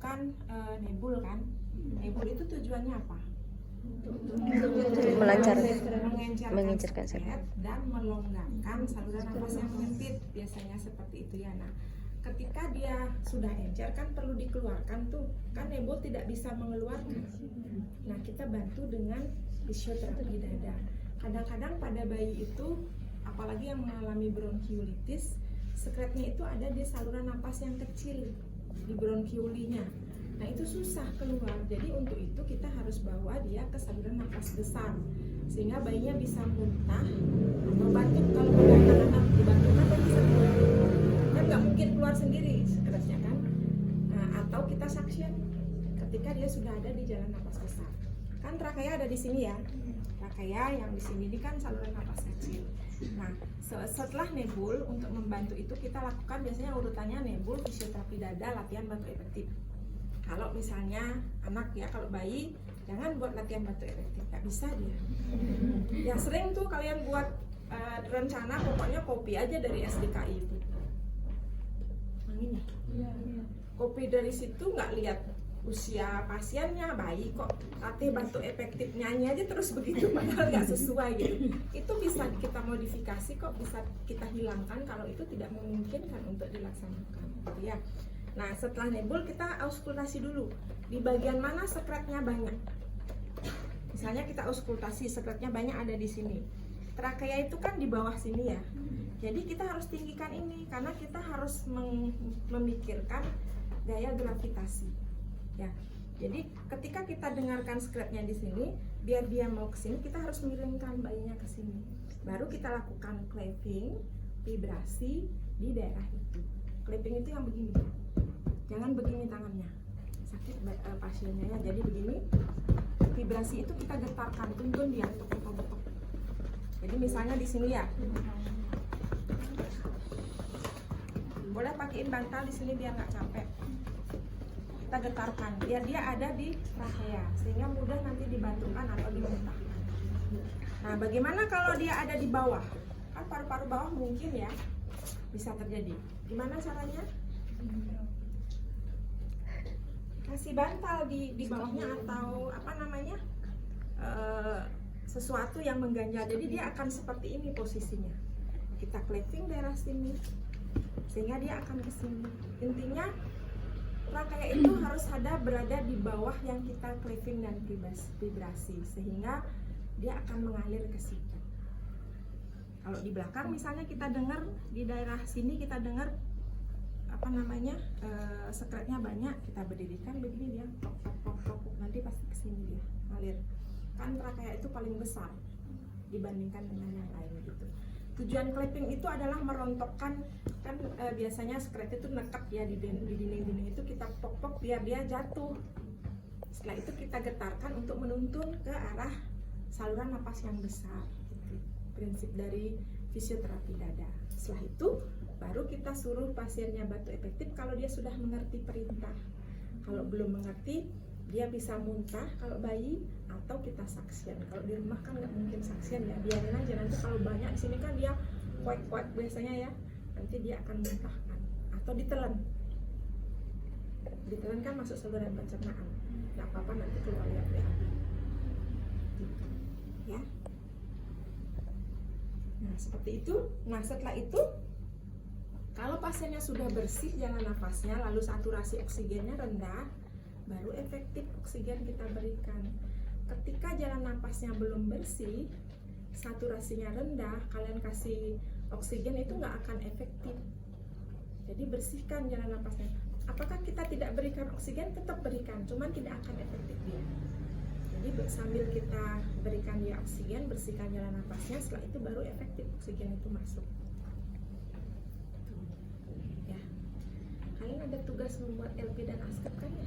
melakukan nebul kan. Nebul itu tujuannya apa? Mengencerkan sempit dan melonggarkan saluran nafas yang menyempit, biasanya seperti itu ya. Nah, ketika dia sudah encer kan perlu dikeluarkan tuh, kan nebul tidak bisa mengeluarkan. Nah, kita bantu dengan fisioterapi dada. Kadang-kadang pada bayi itu, apalagi yang mengalami bronkiolitis, sekretnya itu ada di saluran nafas yang kecil, di bronkiolinya. Nah, itu susah keluar. Jadi untuk itu kita harus bawa dia ke saluran nafas besar, sehingga bayinya bisa muntah atau batuk. Kalau pada anak-anak dibantu kan bisa keluar, kan nggak mungkin keluar sendiri sekretnya kan. Nah, atau kita suction ketika dia sudah ada di jalan nafas besar. Kan trakea ada di sini ya. Trakea yang di sini ini kan saluran nafas kecil. Nah, setelah nebul, untuk membantu itu kita lakukan biasanya urutannya nebul, fisioterapi dada, latihan bantu efektif. Kalau misalnya anak ya, kalau bayi jangan buat latihan bantu efektif, nggak bisa dia. Ya sering tuh kalian buat rencana, pokoknya copy aja dari SDKI itu. Angin ya? Copy dari situ, nggak lihat usia pasiennya, bayi kok latih bantu efektif, nyanyi aja terus begitu, padahal nggak sesuai gitu. Itu bisa kita modifikasi kok, bisa kita hilangkan kalau itu tidak memungkinkan untuk dilaksanakan gitu ya. Nah, setelah nebul kita auskultasi dulu. Di bagian mana sekretnya banyak? Misalnya kita auskultasi, sekretnya banyak ada di sini. Trakea itu kan di bawah sini ya. Jadi kita harus tinggikan ini karena kita harus memikirkan gaya gravitasi. Ya. Jadi ketika kita dengarkan sekretnya di sini, biar dia mau ke sini, kita harus miringkan bayinya ke sini. Baru kita lakukan clapping, vibrasi di daerah itu. Clapping itu yang begini. Jangan begini tangannya, sakit pasiennya ya. Jadi begini, vibrasi itu kita getarkan, tuntun dia, tok. Jadi misalnya di sini ya, boleh pakaiin bantal di sini biar nggak capek. Kita getarkan, biar dia ada di trachea, sehingga mudah nanti dibantukan atau dimuntahkan. Nah, bagaimana kalau dia ada di bawah? Kan paru-paru bawah mungkin ya bisa terjadi. Gimana caranya? Kasih bantal di bawahnya atau apa namanya, sesuatu yang mengganjal. Jadi dia akan seperti ini posisinya. Kita clapping daerah sini sehingga dia akan ke sini. Intinya trachea itu harus ada berada di bawah yang kita clapping dan vibrasi sehingga dia akan mengalir ke situ. Kalau di belakang misalnya kita dengar di daerah sini, kita dengar apa namanya, sekretnya banyak, kita berdirikan begini dia tok, nanti pasti kesini dia ngalir. Kan trachea itu paling besar dibandingkan dengan yang lain gitu. Tujuan clapping itu adalah merontokkan, kan biasanya sekret itu nekat ya di dinding-dinding itu, kita pok biar dia jatuh. Setelah itu kita getarkan untuk menuntun ke arah saluran napas yang besar gitu. Prinsip dari fisioterapi dada. Setelah itu baru kita suruh pasiennya bantu efektif kalau dia sudah mengerti perintah. Kalau belum mengerti, dia bisa muntah kalau bayi, atau kita suction. Kalau di rumah kan nggak mungkin suction ya, biarin aja. Nanti kalau banyak di sini kan dia kuat biasanya ya, nanti dia akan muntahkan. Atau ditelan. Ditelan kan masuk saluran pencernaan, nggak apa-apa, nanti keluar ya. Ya. Nah, seperti itu. Nah, setelah itu kalau pasiennya sudah bersih jalan nafasnya, lalu saturasi oksigennya rendah, baru efektif oksigen kita berikan. Ketika jalan nafasnya belum bersih, saturasinya rendah, kalian kasih oksigen itu nggak akan efektif. Jadi bersihkan jalan nafasnya. Apakah kita tidak berikan oksigen? Tetap berikan, cuman tidak akan efektif dia. Jadi sambil kita berikan dia oksigen, bersihkan jalan nafasnya, setelah itu baru efektif oksigen itu masuk. Kalian ada tugas membuat LP dan ASCAP kan ya?